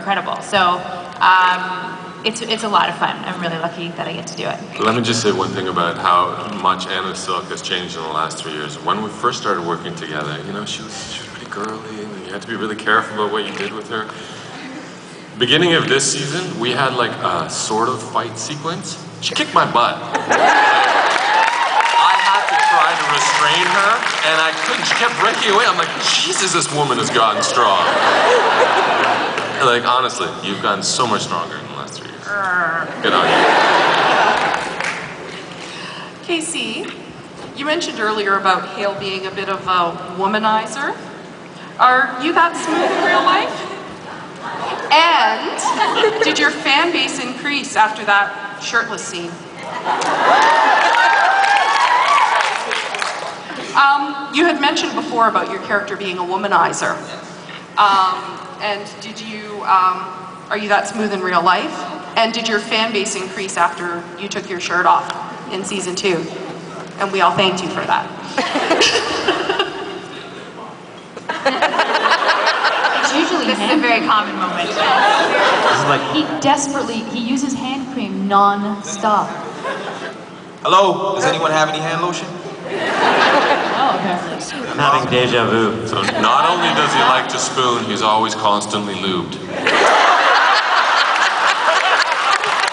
incredible. So it's a lot of fun. I'm really lucky that I get to do it. Let me just say one thing about how much Anna Silk has changed in the last 3 years. When we first started working together, you know, she was pretty girly, and you had to be really careful about what you did with her. Beginning of this season, we had like a sort of fight sequence. She kicked my butt. I had to try to restrain her, and I couldn't. She kept breaking away. I'm like, Jesus, this woman has gotten strong. Like, honestly, you've gotten so much stronger in the last 3 years. Good on you. Casey, you mentioned earlier about Hale being a bit of a womanizer. Are you that smooth in real life? And did your fan base increase after that shirtless scene? You had mentioned before about your character being a womanizer. And did you, are you that smooth in real life? And did your fan base increase after you took your shirt off in season 2? And we all thanked you for that. This is a very common moment. He uses hand cream non-stop. Hello, does anyone have any hand lotion? Oh, apparently. I'm having deja vu. So not only does he like to spoon, he's always constantly lubed.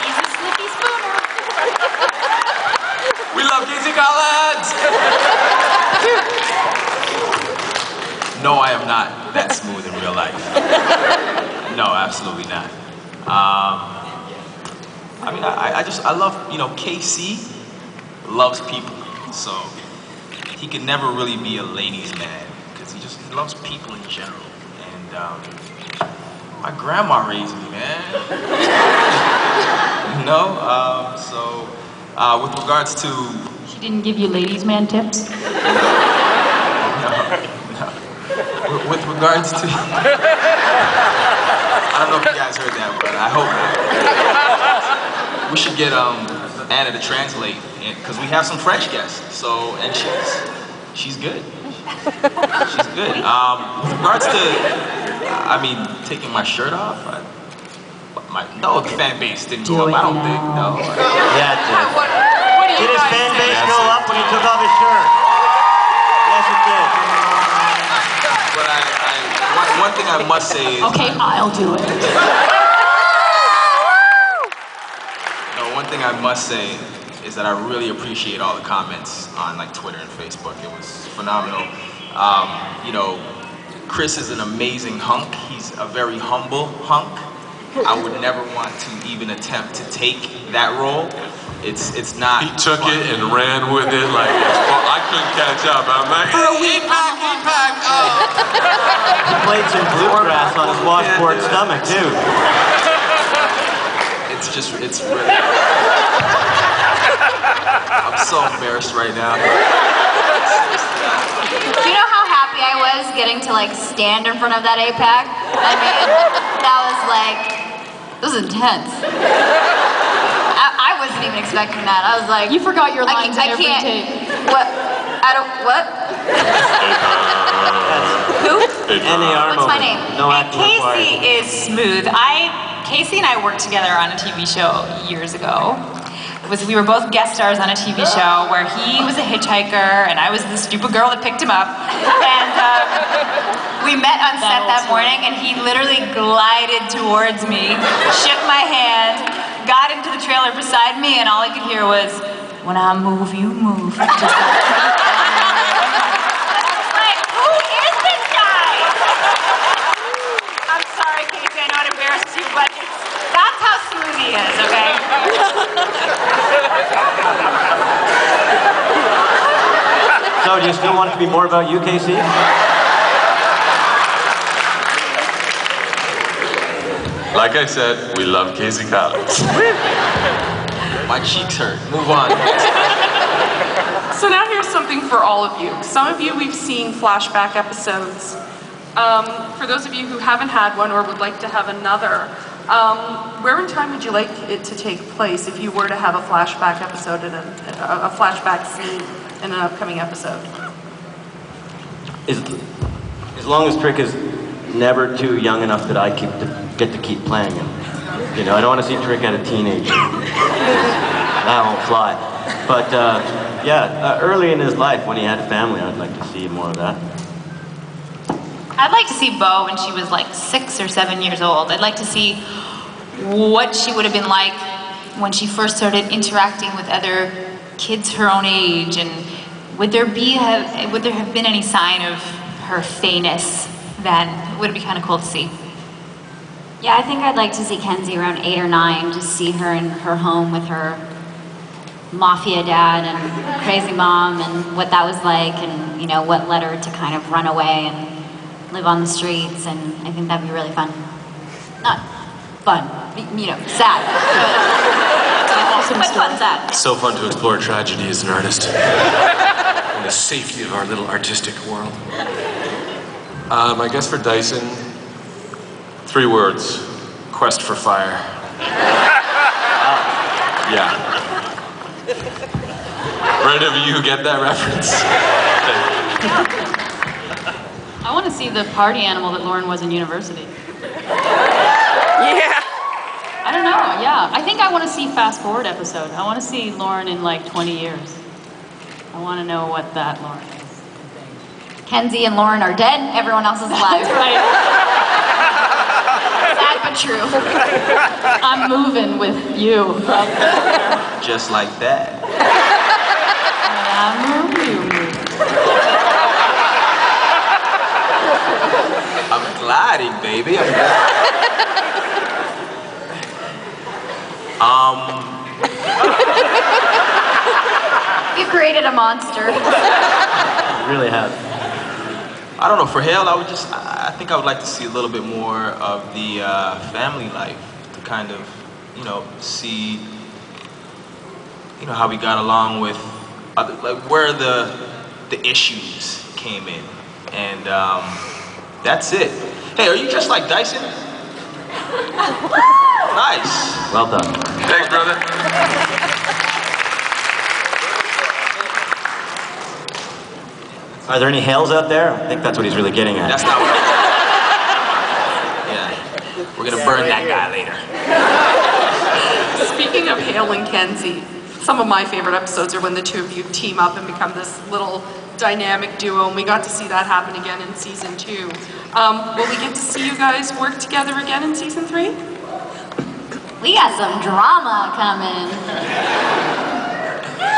He's a slippy spooner. We love Casey Collins! No, I am not that smooth in real life. No, absolutely not. I mean, I love, you know, KC loves people, so he can never really be a ladies' man because he loves people in general. And my grandma raised me, man. You know, with regards to... She didn't give you ladies' man tips? No. With regards to... I don't know if you guys heard that, but I hope we should get Anna to translate, because we have some French guests. So, and she's good. She's good. With regards to, I mean, taking my shirt off. No, the fan base didn't go up. I don't think. No. Yeah, it did. What do you Did his guys fan think? base go up when he took off his shirt? Yes, it did. But one thing I must say is... Okay, I'll do it. No, one thing I must say is that I really appreciate all the comments on like Twitter and Facebook. It was phenomenal. You know, Chris is an amazing hunk. He's a very humble hunk. I would never want to even attempt to take that role. It's not. He took it and ran with it like I couldn't catch up. I'm like, for a week back, He played some bluegrass on his washboard stomach, too. It's really... I'm so embarrassed right now. Do you know how happy I was getting to like stand in front of that 8-pack? I mean, that was like, it was intense. I wasn't even expecting that. I was like, you forgot your lines in every take. What? I don't, what? Who? What's my name? No, Casey is smooth. Casey and I worked together on a TV show years ago. We were both guest stars on a TV show where he was a hitchhiker and I was the stupid girl that picked him up. And we met on set that morning and he literally glided towards me, shook my hand, got into the trailer beside me, and all I could hear was, "When I move, you move." I was like, who is this guy? I'm sorry, Casey, I know it embarrassed you, but that's how smooth he is, okay? So, do you still want it to be more about you, Casey? Like I said, we love Casey Collins. My cheeks hurt. Move on. So now here's something for all of you. Some of you we've seen flashback episodes. For those of you who haven't had one or would like to have another, where in time would you like it to take place if you were to have a flashback episode in a flashback scene in an upcoming episode? As long as Trick is never too young enough that I keep get to keep playing him. You know, I don't want to see Trick at a teenager. That won't fly. But yeah, early in his life when he had a family, I'd like to see more of that. I'd like to see Bo when she was like 6 or 7 years old. I'd like to see what she would have been like when she first started interacting with other kids her own age, and would there have been any sign of her fayness then? It would be kind of cool to see. Yeah, I think I'd like to see Kenzie around 8 or 9, just see her in her home with her mafia dad and crazy mom, and what that was like, and you know, what led her to kind of run away and live on the streets, and I think that'd be really fun. Not fun, you know, sad. But fun, sad. So fun to explore tragedy as an artist. In the safety of our little artistic world. I guess for Dyson, 3 words. Quest for fire. Yeah. For any of you who get that reference, thank you. I want to see the party animal that Lauren was in university. Yeah. I don't know, yeah. I think I want to see fast forward episode. I want to see Lauren in like 20 years. I want to know what that Lauren is. Kenzie and Lauren are dead, everyone else is alive. Sad but true. I'm moving with you. Just like that. I'm moving. I'm gliding, baby. I'm You've created a monster. You really have. I don't know, for Hale, I think I would like to see a little bit more of the family life, to kind of, you know, see, you know, how we got along with other, like where the issues came in, and that's it. Hey, are you just like Dyson? Nice. Well done. Thanks, brother. Are there any Hales out there? I think that's what he's really getting at. That's not what yeah. We're gonna burn that guy later. Speaking of Hale and Kenzie, some of my favorite episodes are when the two of you team up and become this little dynamic duo, and we got to see that happen again in season 2. Will we get to see you guys work together again in season 3? We got some drama coming.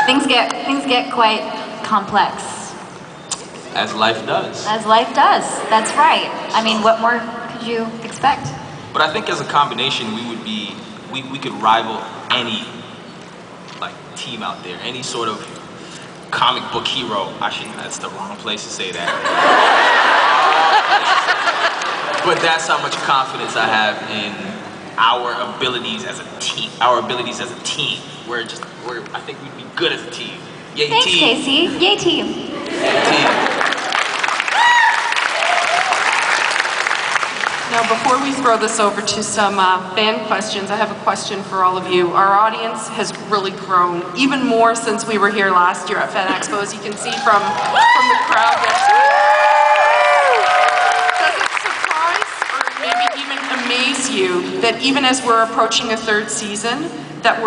Things get quite complex. As life does. As life does. That's right. I mean, what more could you expect? But I think as a combination, we could rival any like team out there, any sort of comic book hero. That's the wrong place to say that. But that's how much confidence I have in our abilities as a team. I think we'd be good as a team. Yay, Thanks, team. Casey. Yay, team. Yay, team. Now, before we throw this over to some fan questions, I have a question for all of you. Our audience has really grown, even more since we were here last year at FanExpo, as you can see from the crowd yesterday. Does it surprise or maybe even amaze you that even as we're approaching a 3rd season, that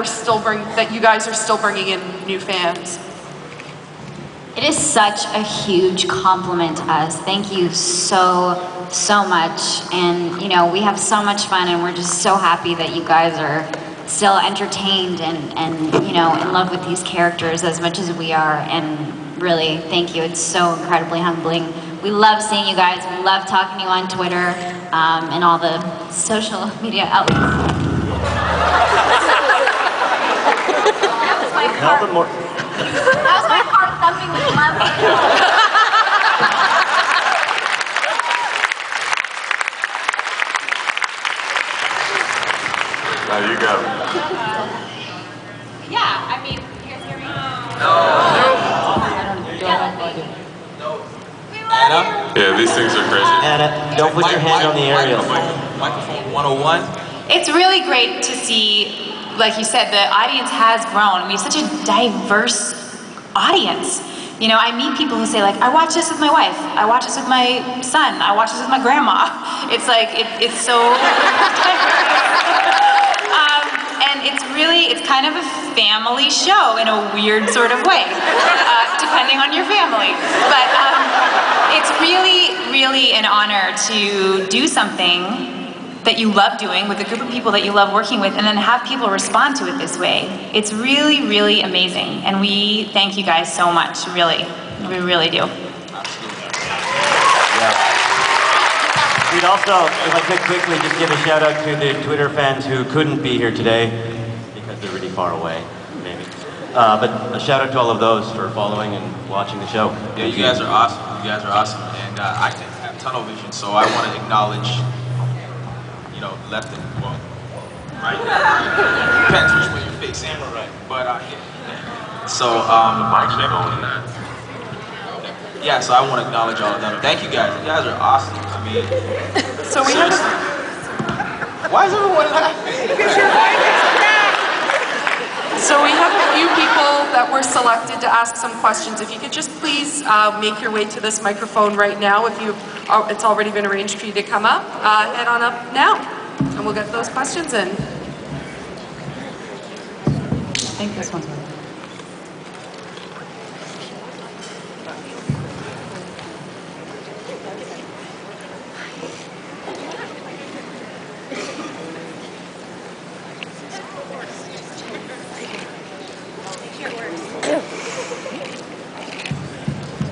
you guys are still bringing in new fans? It is such a huge compliment to us. Thank you so much. And, you know, we have so much fun, and we're just so happy that you guys are still entertained and you know, in love with these characters as much as we are. And really, thank you. It's so incredibly humbling. We love seeing you guys. We love talking to you on Twitter and all the social media outlets. That was my heart. That was my heart thumping with love. Now you go. Yeah, I mean, you guys hear me? Anna? Yeah, these things are crazy. Anna, don't put your hand on the aerial. Microphone 101. It's really great to see, like you said, the audience has grown. We have such a diverse audience. You know, I meet people who say like, I watch this with my wife, I watch this with my son, I watch this with my grandma. It's like, it's so and it's kind of a family show in a weird sort of way, depending on your family. But it's really, really an honor to do something that you love doing with a group of people that you love working with, and then have people respond to it this way. It's really, really amazing, and we thank you guys so much, really. We really do. Yeah. We'd also, if I could quickly just give a shout out to the Twitter fans who couldn't be here today, because they're really far away, maybe. But a shout out to all of those for following and watching the show. Yeah, you guys are awesome. You guys are awesome. And I have tunnel vision, so I want to acknowledge, you know, left and, well, right. Depends which way you're facing. Right. But, yeah. So, yeah, so I want to acknowledge all of them. Thank you guys. You guys are awesome. I mean, So we seriously. Why is everyone laughing? So we have a few people that were selected to ask some questions. If you could just please make your way to this microphone right now. If it's already been arranged for you to come up, head on up now, and we'll get those questions in. I think this one's right.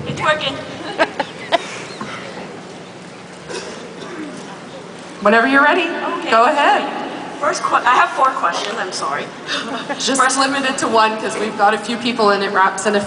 It's working. Whenever you're ready, Okay. go ahead. I have 4 questions, I'm sorry. Just limit it to one, because we've got a few people and it wraps in a